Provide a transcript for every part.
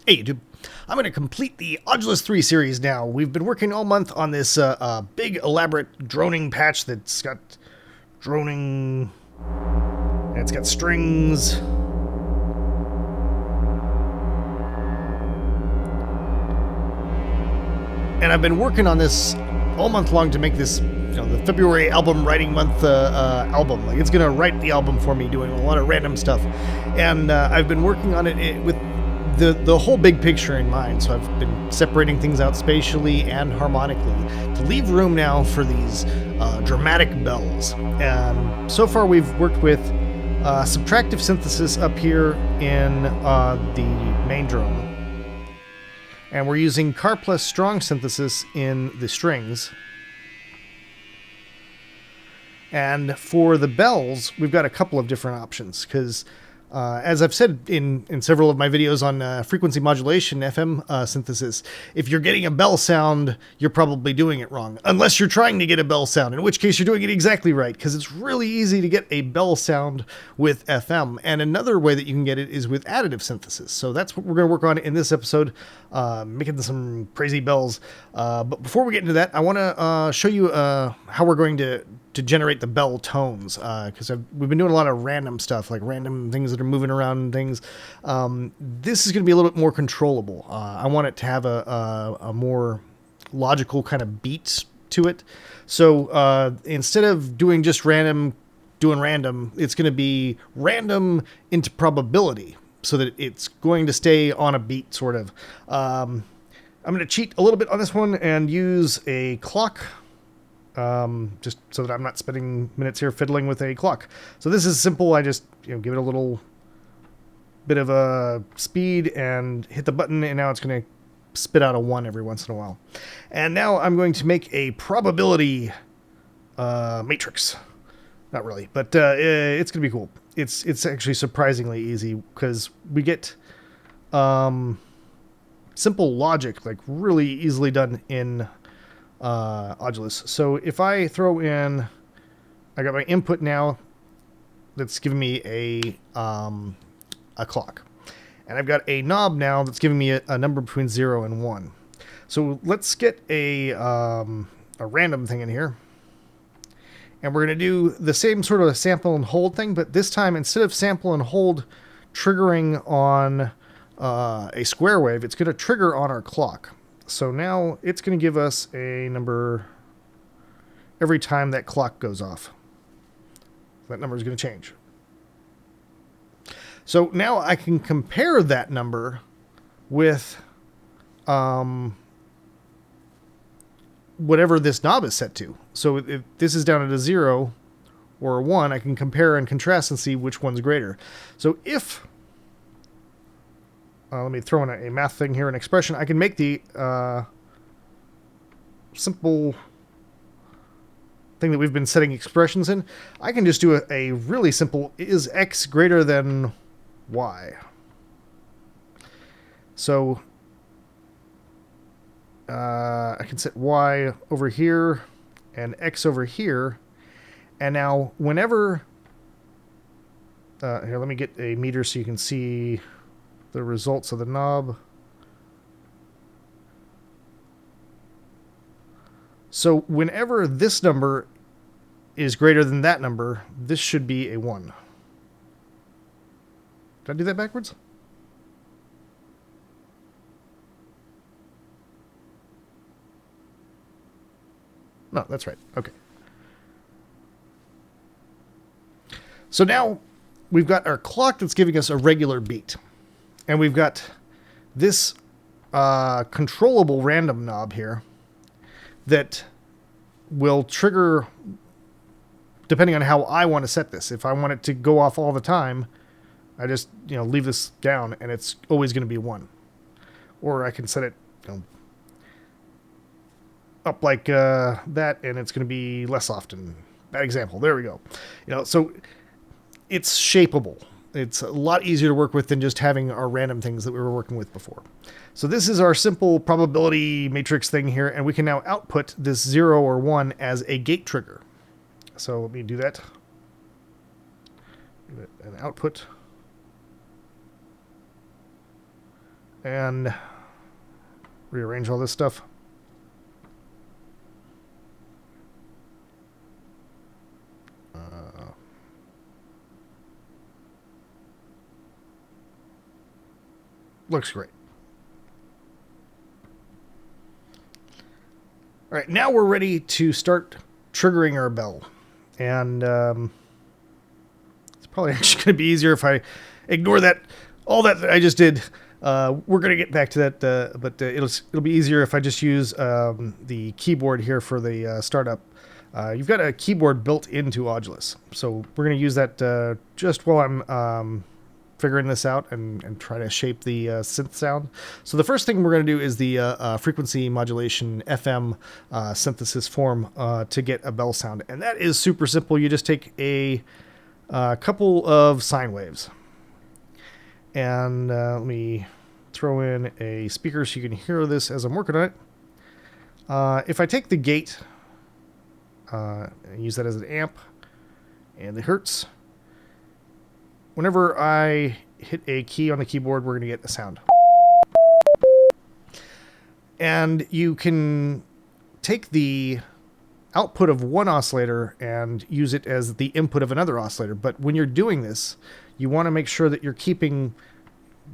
Hey YouTube, I'm going to complete the Audulus 3 series now. We've been working all month on this big elaborate droning patch that's got droning, and it's got strings. And I've been working on this all month long to make this, the February album writing month album. Like, it's going to write the album for me, doing a lot of random stuff. And I've been working on it with the whole big picture in mind. So I've been separating things out spatially and harmonically to leave room now for these dramatic bells. And so far we've worked with subtractive synthesis up here in the main drone. And we're using car plus strong synthesis in the strings. And for the bells, we've got a couple of different options, because as I've said in several of my videos on frequency modulation, FM synthesis, if you're getting a bell sound, you're probably doing it wrong. Unless you're trying to get a bell sound, in which case you're doing it exactly right, because it's really easy to get a bell sound with FM. And another way that you can get it is with additive synthesis. So that's what we're going to work on in this episode, making some crazy bells. But before we get into that, I want to show you how we're going to generate the bell tones, because we've been doing a lot of random stuff, like random things that are moving around and things. This is going to be a little bit more controllable. I want it to have a more logical kind of beat to it. So instead of doing just random, it's going to be random into probability, so that it's going to stay on a beat, sort of. I'm going to cheat a little bit on this one and use a clock. Just so that I'm not spending minutes here fiddling with a clock. So this is simple. I just give it a little bit of a speed and hit the button, and now it's going to spit out a 1 every once in a while. And now I'm going to make a probability matrix. Not really, but it's going to be cool. It's actually surprisingly easy, because we get simple logic like really easily done in Audulus. So if I throw in, I got my input now that's giving me a clock, and I've got a knob now that's giving me a number between 0 and 1. So let's get a random thing in here, and we're going to do the same sort of sample and hold thing, but this time, instead of sample and hold triggering on a square wave, it's going to trigger on our clock. So now it's going to give us a number every time that clock goes off. That number is going to change. So now I can compare that number with whatever this knob is set to. So if this is down at a 0 or a 1, I can compare and contrast and see which one's greater. So if let me throw in a math thing here, an expression. I can make the simple thing that we've been setting expressions in. I can just do a really simple, is x greater than y? So I can set y over here and x over here. And now whenever, here, let me get a meter so you can see the results of the knob. So whenever this number is greater than that number, this should be a 1. Did I do that backwards? No, that's right. Okay. So now we've got our clock that's giving us a regular beat. And we've got this controllable random knob here that will trigger depending on how I want to set this. If I want it to go off all the time, I just leave this down, and it's always going to be 1. Or I can set it up like that, and it's going to be less often. Bad example. There we go. So it's shapeable. It's a lot easier to work with than just having our random things that we were working with before. So this is our simple probability matrix thing here, and we can now output this 0 or 1 as a gate trigger. So let me do that. Give it an output. and rearrange all this stuff. Looks great. All right, now we're ready to start triggering our bell. And it's probably actually going to be easier if I ignore all that I just did. We're going to get back to that, but it'll be easier if I just use the keyboard here for the startup. You've got a keyboard built into Audulus, so we're going to use that just while I'm figuring this out and try to shape the synth sound. So the first thing we're going to do is the frequency modulation FM synthesis form to get a bell sound, and that is super simple. You just take a couple of sine waves, and let me throw in a speaker so you can hear this as I'm working on it. If I take the gate and use that as an amp and the hertz, whenever I hit a key on the keyboard, we're going to get a sound. And you can take the output of one oscillator and use it as the input of another oscillator. But when you're doing this, you want to make sure that you're keeping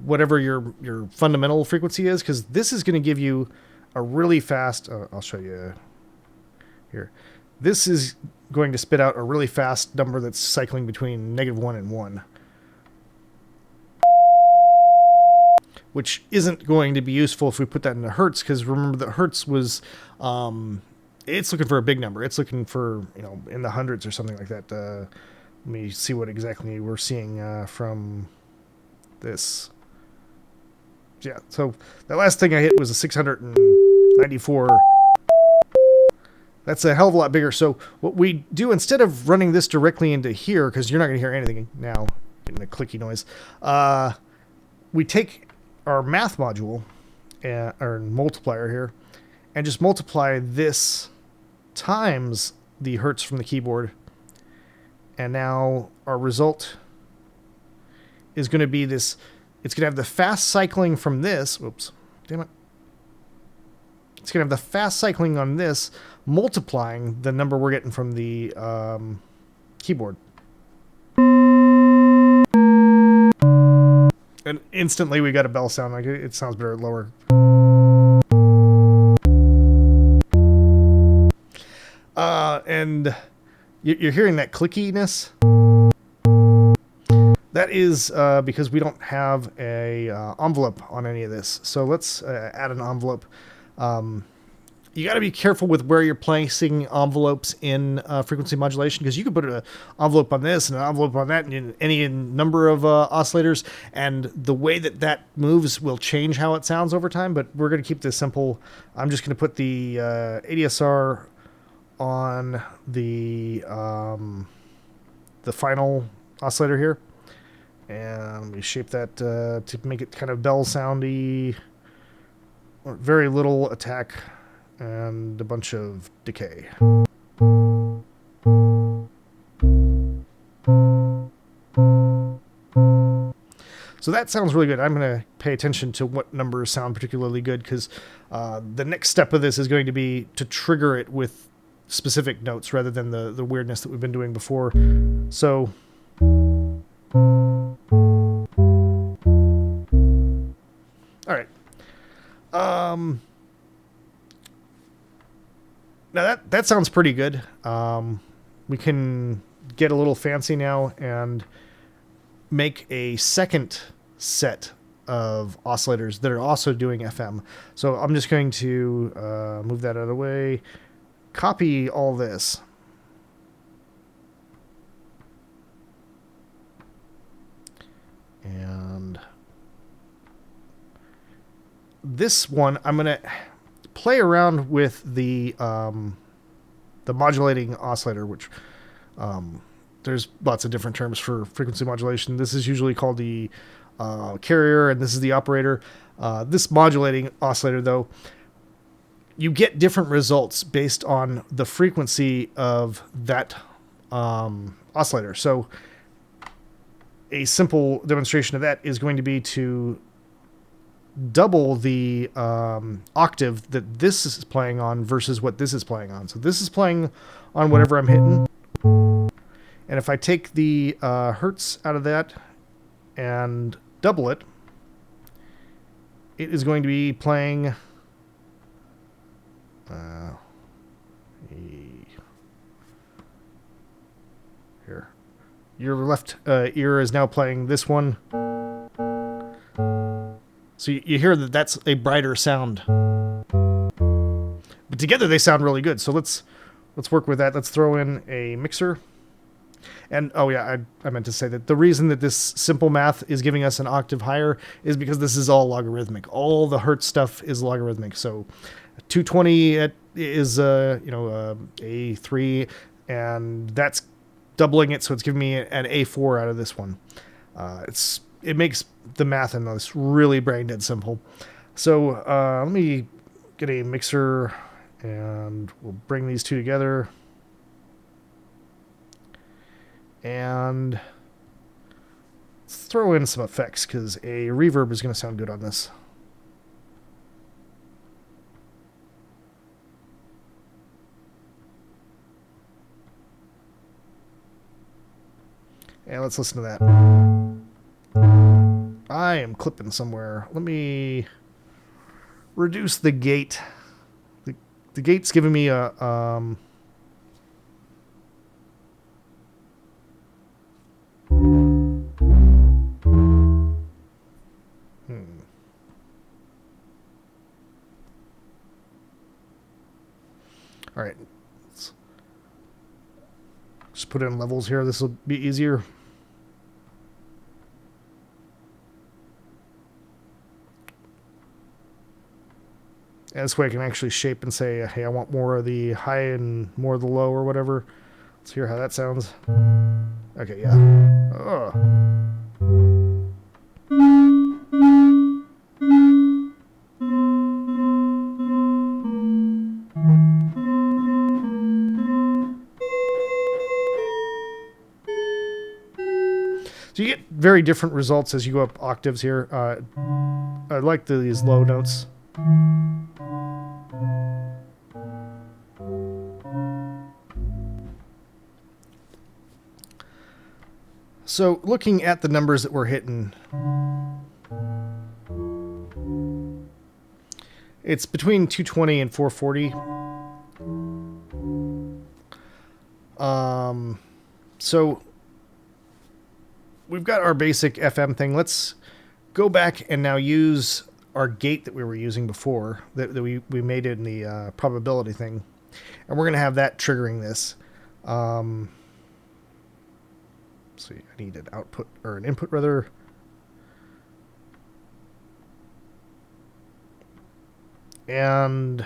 whatever your fundamental frequency is, because this is going to give you a really fast... I'll show you here. This is going to spit out a really fast number that's cycling between -1 and 1. Which isn't going to be useful if we put that into hertz, because remember that hertz was, it's looking for a big number. It's looking for, in the hundreds or something like that. Let me see what exactly we're seeing from this. Yeah, so that last thing I hit was a 694. That's a hell of a lot bigger. So what we do, instead of running this directly into here, because you're not going to hear anything now, getting the clicky noise, we take our math module, or multiplier here, and just multiply this times the hertz from the keyboard. And now our result is going to be this. It's going to have the fast cycling from this. Oops, damn it. It's going to have the fast cycling on this, multiplying the number we're getting from the keyboard. And instantly we got a bell sound. Like it sounds better at lower. And you're hearing that clickiness. That is because we don't have a envelope on any of this. So let's add an envelope. You got to be careful with where you're placing envelopes in frequency modulation, because you could put an envelope on this and an envelope on that and any number of oscillators, and the way that moves will change how it sounds over time. But we're going to keep this simple. I'm just going to put the ADSR on the final oscillator here, and let me shape that to make it kind of bell soundy. Very little attack and a bunch of decay. So that sounds really good. I'm going to pay attention to what numbers sound particularly good, because the next step of this is going to be to trigger it with specific notes rather than the weirdness that we've been doing before. So all right. Now that sounds pretty good. We can get a little fancy now and make a second set of oscillators that are also doing FM. So I'm just going to move that out of the way, copy all this, and this one I'm going to play around with the modulating oscillator, which there's lots of different terms for frequency modulation. This is usually called the carrier, and this is the operator. This modulating oscillator, though, you get different results based on the frequency of that oscillator. So a simple demonstration of that is going to be to double the octave that this is playing on versus what this is playing on. So this is playing on whatever I'm hitting. And if I take the hertz out of that and double it, it is going to be playing here. Your left ear is now playing this one. So you hear that that's a brighter sound. But together they sound really good. So let's work with that. Let's throw in a mixer. And, oh yeah, I meant to say that the reason that this simple math is giving us an octave higher is because this is all logarithmic. All the hertz stuff is logarithmic. So 220 is, A3, and that's doubling it, so it's giving me an A4 out of this one. It makes the math in this really brain dead simple. So let me get a mixer, and we'll bring these two together. And let's throw in some effects, because a reverb is going to sound good on this. And let's listen to that. I am clipping somewhere. Let me reduce the gate. The gate's giving me a... All right, let's just put in levels here. This will be easier. And this way I can actually shape and say, hey, I want more of the high and more of the low or whatever. Let's hear how that sounds. Okay, yeah. Oh. So you get very different results as you go up octaves here. I like these low notes. So looking at the numbers that we're hitting, it's between 220 and 440. So we've got our basic FM thing. Let's go back and now use our gate that we were using before, that we made it in the probability thing. And we're going to have that triggering this. So I need an output, or an input rather. And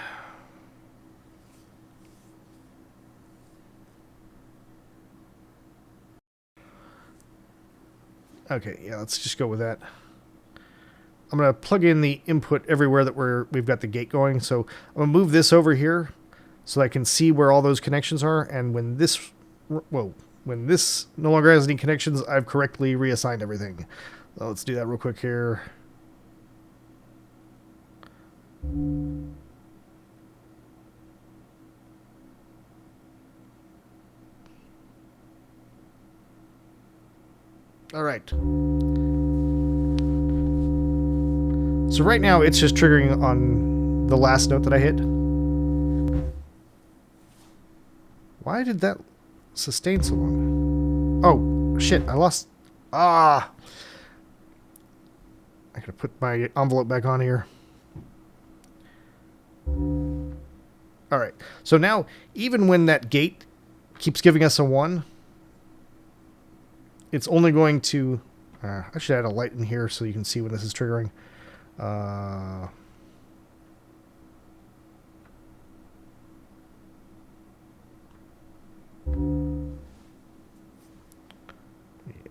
okay, yeah, let's just go with that. I'm going to plug in the input everywhere that we've got the gate going. So I'm going to move this over here so I can see where all those connections are. And when this, when this no longer has any connections, I've correctly reassigned everything. So let's do that real quick here. All right. So right now it's just triggering on the last note that I hit. Why did that sustain so long? Oh, shit, I lost... I gotta put my envelope back on here. Alright, so now, even when that gate keeps giving us a 1, it's only going to... I should add a light in here so you can see when this is triggering.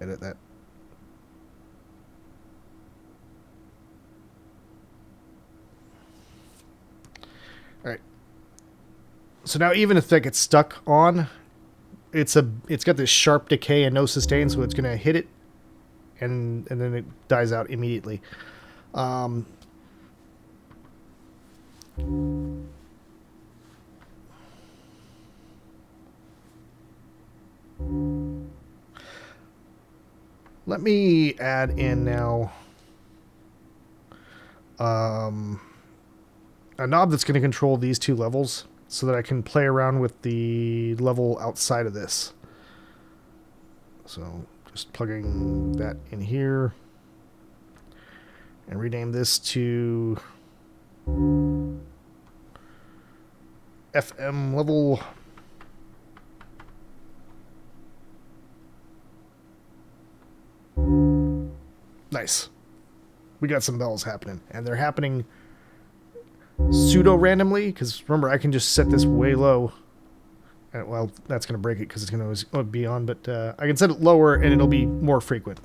Edit that. All right. So now even if that gets stuck on, it's got this sharp decay and no sustain, so it's going to hit it and then it dies out immediately. Let me add in now a knob that's going to control these two levels so that I can play around with the level outside of this. So just plugging that in here and rename this to FM level. Nice. We got some bells happening, and they're happening pseudo randomly because remember I can just set this way low. And, well, that's going to break it because it's going to always be on, but I can set it lower and it'll be more frequent.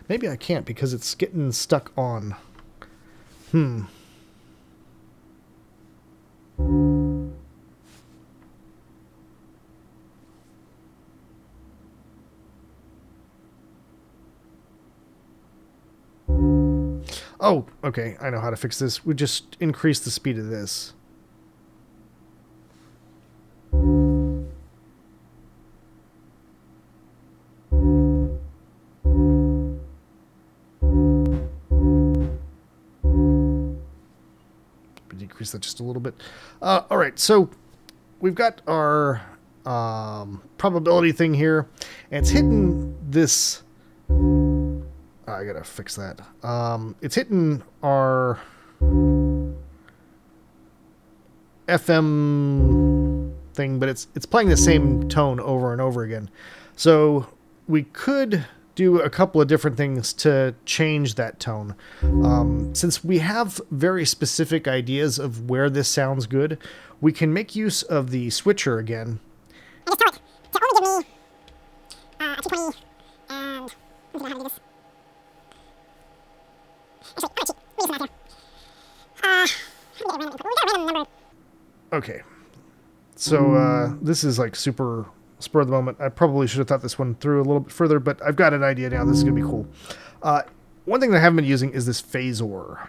Maybe I can't because it's getting stuck on. Oh, okay. I know how to fix this. We just increase the speed of this. Decrease that just a little bit. All right, so we've got our probability thing here, and it's hitting this. I gotta fix that. It's hitting our FM thing, but it's playing the same tone over and over again. So we could do a couple of different things to change that tone. Since we have very specific ideas of where this sounds good, we can make use of the switcher again. I just tell it to only give me a 220, and I don't know how to do this. Actually, we got a random number. Okay. So this is like super spur of the moment. I probably should have thought this one through a little bit further, but I've got an idea now. This is going to be cool. One thing that I haven't been using is this phasor.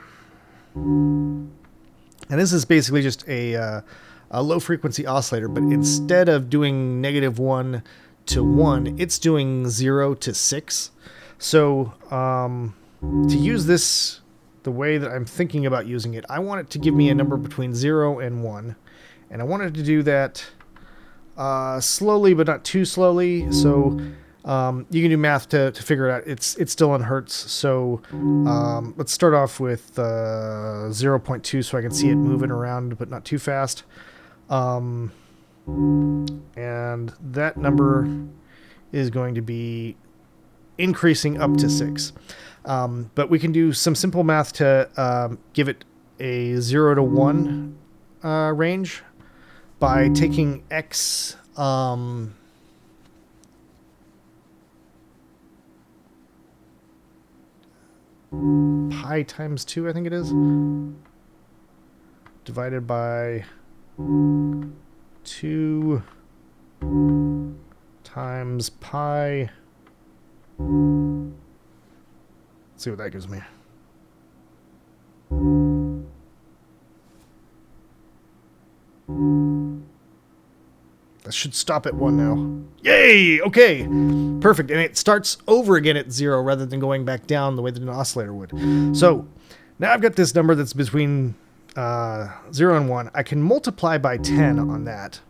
And this is basically just a low frequency oscillator, but instead of doing -1 to 1, it's doing 0 to 6. So to use this the way that I'm thinking about using it, I want it to give me a number between 0 and 1. And I wanted to do that slowly, but not too slowly. So you can do math to figure it out. It's still in hertz. So let's start off with 0.2 so I can see it moving around, but not too fast. And that number is going to be increasing up to 6. But we can do some simple math to give it a 0 to 1 range by taking x pi times 2, I think it is, divided by 2 times pi. Let's see what that gives me. That should stop at 1 now. Yay! Okay. Perfect. And it starts over again at 0 rather than going back down the way that an oscillator would. So now I've got this number that's between 0 and 1. I can multiply by 10 on that.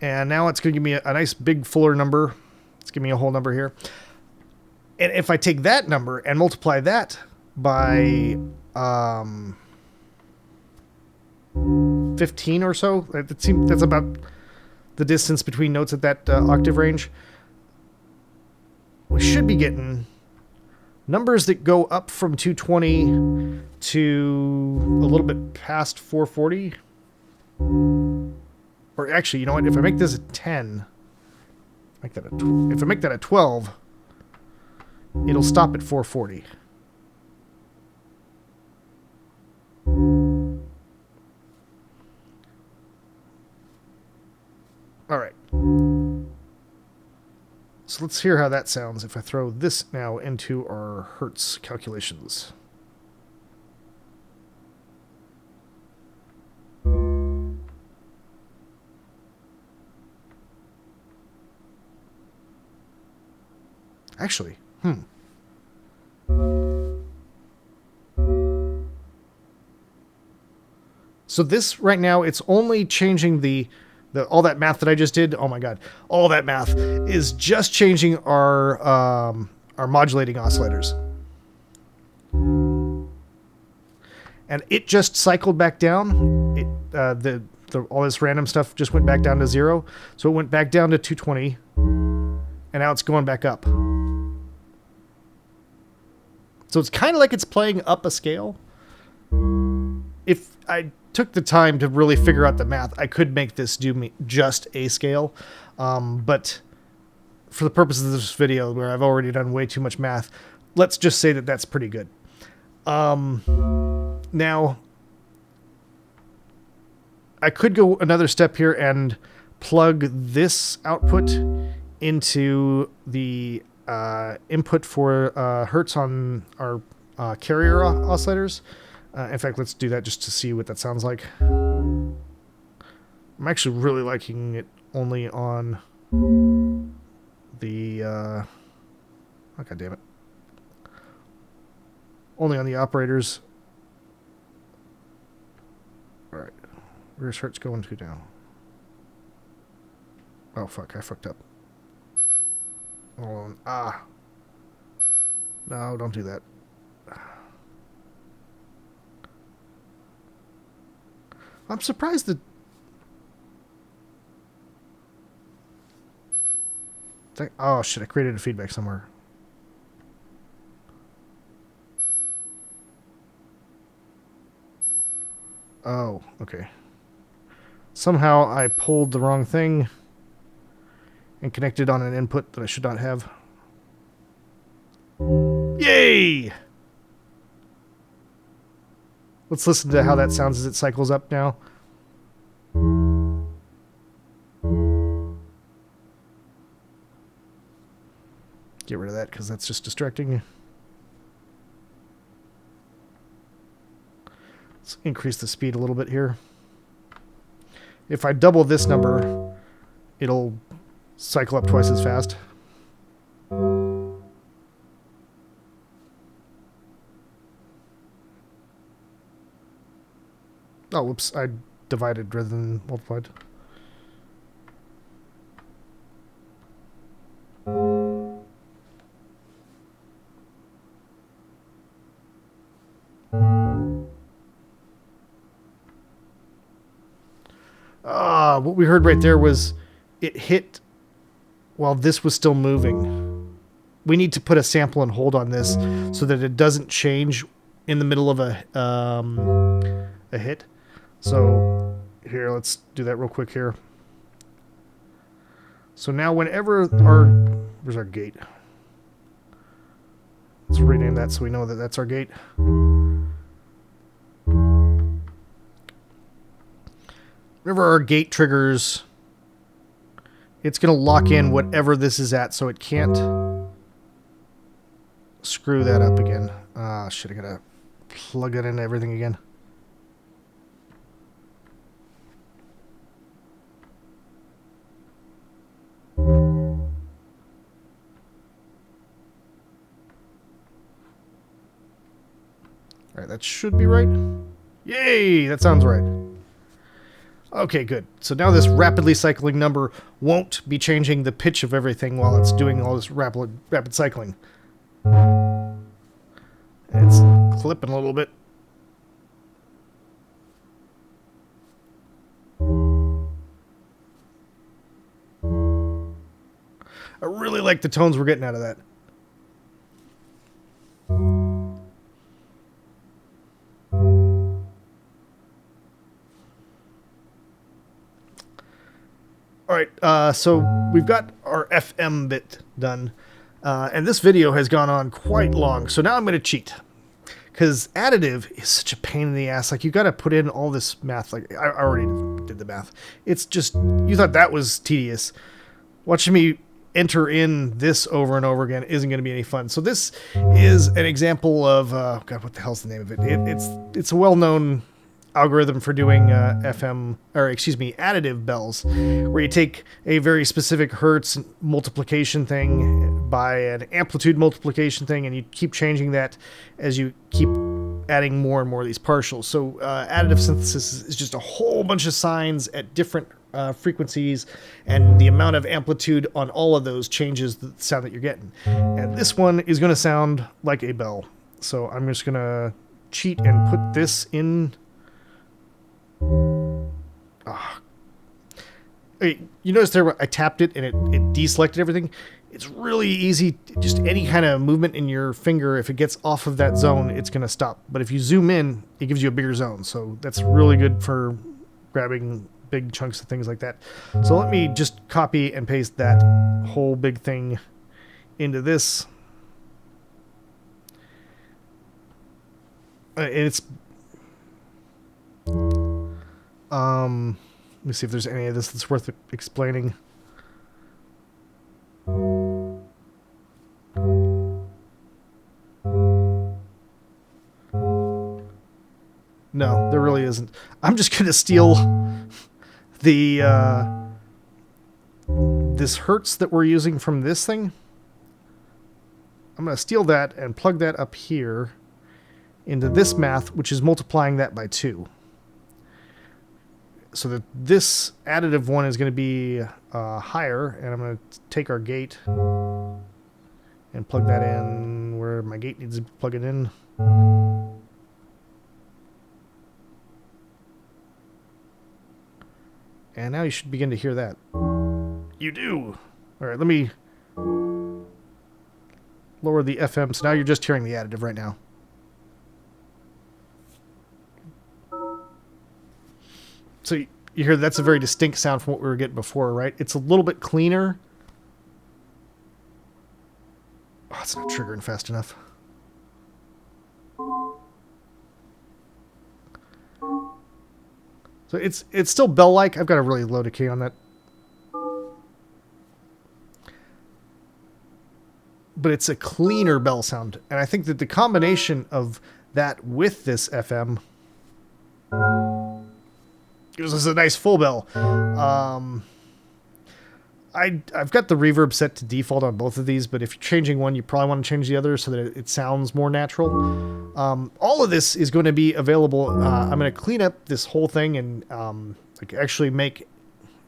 And now it's going to give me a nice big fuller number. It's giving me a whole number here. And if I take that number and multiply that by 15 or so, that's about the distance between notes at that octave range, we should be getting numbers that go up from 220 to a little bit past 440. Or actually, you know what? If I make this a 10, if I make that a 12, it'll stop at 440. So let's hear how that sounds if I throw this now into our Hertz calculations. Actually, So this right now, it's only changing the all that math that I just did. Oh my god, all that math is just changing our modulating oscillators, and it just cycled back down. It all this random stuff just went back down to 0, so it went back down to 220, and now it's going back up. So it's kind of like it's playing up a scale. If I took the time to really figure out the math, I could make this do just a scale. But for the purposes of this video, where I've already done way too much math, let's just say that that's pretty good. Now, I could go another step here and plug this output into the input for Hertz on our carrier oscillators. In fact, let's do that just to see what that sounds like. I'm actually really liking it only on the... oh, God damn it. Only on the operators. Alright. Where's Hertz going to now? Oh, fuck. I fucked up. Hold on. Ah. No, don't do that. I'm surprised that... Oh, shit. I created a feedback somewhere. Oh, okay. Somehow I pulled the wrong thing and connected on an input that I should not have. Yay! Let's listen to how that sounds as it cycles up now. Get rid of that because that's just distracting. Let's increase the speed a little bit here. If I double this number, it'll cycle up twice as fast. Oh, whoops, I divided rather than multiplied. What we heard right there was it hit while this was still moving. We need to put a sample and hold on this so that it doesn't change in the middle of a hit. So here, let's do that real quick here. So now whenever where's our gate? Let's rename that so we know that that's our gate. Whenever our gate triggers, it's going to lock in whatever this is at, so it can't screw that up again. Ah, shit, I gotta plug that into everything again. Alright, that should be right. Yay! That sounds right. Okay, good. So now this rapidly cycling number won't be changing the pitch of everything while it's doing all this rapid cycling. It's clipping a little bit. I really like the tones we're getting out of that. All right, so we've got our FM bit done, and this video has gone on quite long, so now I'm going to cheat, because additive is such a pain in the ass. Like, you got to put in all this math. Like, I already did the math. It's just, you thought that was tedious. Watching me enter in this over and over again isn't going to be any fun. So this is an example of God, what the hell's the name of it? It's a well-known algorithm for doing additive bells, where you take a very specific hertz multiplication thing by an amplitude multiplication thing, and you keep changing that as you keep adding more and more of these partials. So additive synthesis is just a whole bunch of sines at different frequencies, and the amount of amplitude on all of those changes the sound that you're getting. And this one is going to sound like a bell. So I'm just going to cheat and put this in. You notice there I tapped it and it deselected everything. It's really easy, just any kind of movement in your finger, if it gets off of that zone, it's going to stop. But if you zoom in, it gives you a bigger zone. So that's really good for grabbing big chunks of things like that. So let me just copy and paste that whole big thing into this. It's let me see if there's any of this that's worth explaining. No, there really isn't. I'm just going to steal the this hertz that we're using from this thing. I'm going to steal that and plug that up here into this math, which is multiplying that by 2. So that this additive one is going to be higher, and I'm going to take our gate and plug that in where my gate needs to be plugged in. And now you should begin to hear that. You do! Alright, let me lower the FM, so now you're just hearing the additive right now. So you hear that's a very distinct sound from what we were getting before, right? It's a little bit cleaner. Oh, it's not triggering fast enough. So it's still bell-like. I've got a really low decay on that. But it's a cleaner bell sound. And I think that the combination of that with this FM gives us a nice full bell. I've got the reverb set to default on both of these, but if you're changing one, you probably want to change the other so that it sounds more natural. All of this is going to be available. I'm going to clean up this whole thing and actually make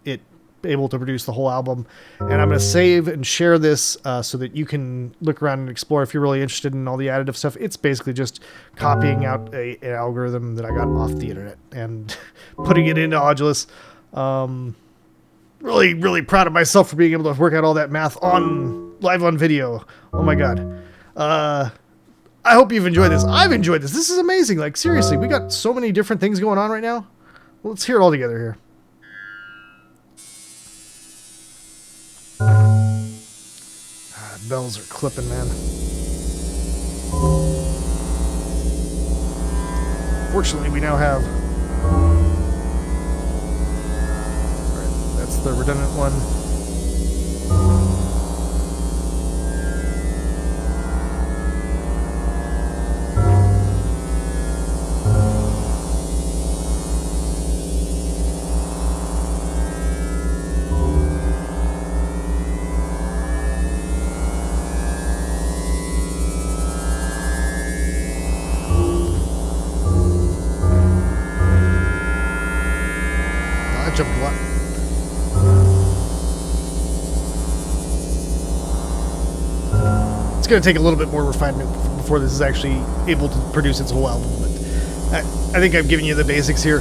it able to produce the whole album. And I'm going to save and share this so that you can look around and explore if you're really interested in all the additive stuff. It's basically just copying out an algorithm that I got off the internet and putting it into Audulus. Really, really proud of myself for being able to work out all that math live on video. Oh my god. I hope you've enjoyed this. I've enjoyed this. This is amazing. Like, seriously, we got so many different things going on right now. Well, let's hear it all together here. Bells are clipping, man. Fortunately, we now have... That's the redundant one. I jumped a lot. It's going to take a little bit more refinement before this is actually able to produce its whole album, but I think I've given you the basics here.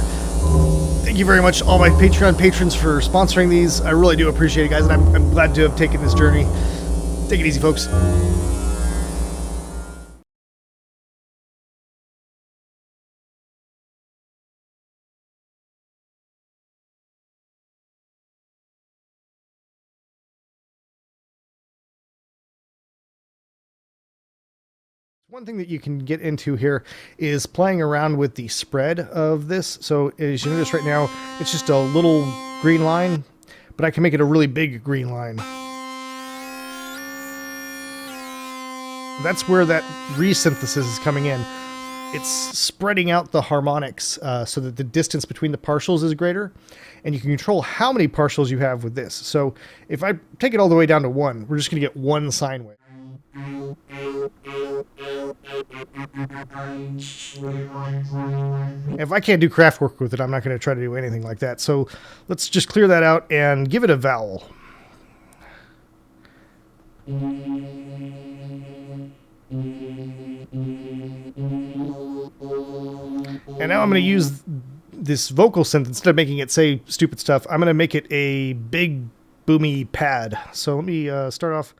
Thank you very much, all my Patreon patrons, for sponsoring these. I really do appreciate it, guys, and I'm glad to have taken this journey. Take it easy, folks. One thing that you can get into here is playing around with the spread of this. So as you notice right now, it's just a little green line, but I can make it a really big green line. That's where that resynthesis is coming in. It's spreading out the harmonics so that the distance between the partials is greater, and you can control how many partials you have with this. So if I take it all the way down to 1, we're just going to get 1 sine wave. If I can't do craft work with it, I'm not going to try to do anything like that. So let's just clear that out and give it a vowel. And now I'm going to use this vocal synth. Instead of making it say stupid stuff, I'm going to make it a big boomy pad. So let me start off